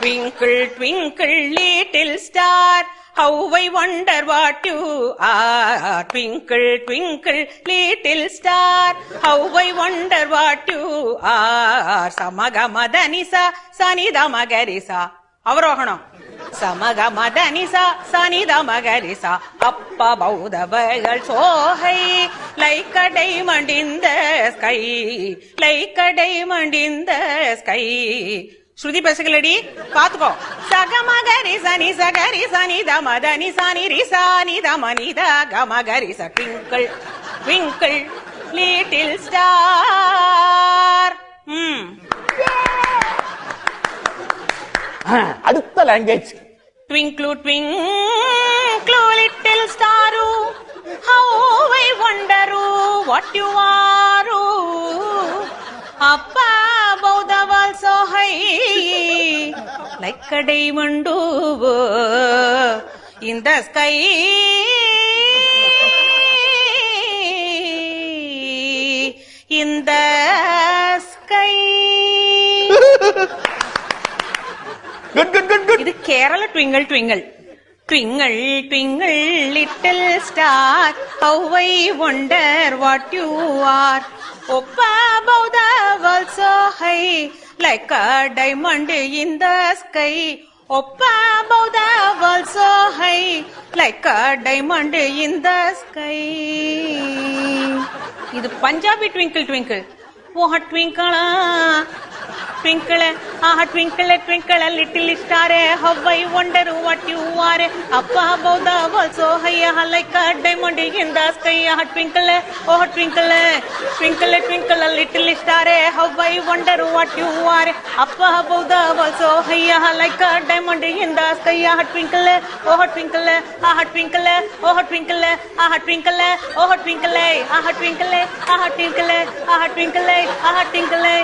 Twinkle, twinkle, little star, how I wonder what you are. Twinkle, twinkle, little star, how I wonder what you are. Samagamadhanisa, Sanidamagarisa. அவரோகணம். சமகமதனிசா சனிதமகரிசா அப்ப பௌதவர்கள் சோகை like a diamond in the sky, like a diamond in the sky. ஸ்ருதி பேசுகளடி பாத்துக்கோ. சகமகரி சனி சகரி சனி தமதனி சனி Risa நிதமனித கமகரி ச twinkle twinkle little star. அடுத்த language. Twinkle, twinkle, little star, how I wonder what you are. Up above the world so high, like a diamond in the sky. In the sky. Good, good, good, good. இது Kerala twinkle twinkle. Twinkle, twinkle, little star, how I wonder what you are. Up above the world so high, like a diamond in the sky. Up above the world so high, like a diamond in the sky. இது Punjabi twinkle twinkle. Oh ட்விங்கிளா twinkle, twinkle, twinkle, little star, how I wonder what you are. Up above the world so high, like a diamond in the sky. Twinkle, oh twinkle, twinkle, twinkle, little star, how I wonder what you are. Up above the world so high, like a diamond in the sky. Twinkle, oh twinkle, twinkle, oh twinkle, twinkle, oh twinkle, twinkle, twinkle, twinkle, twinkle.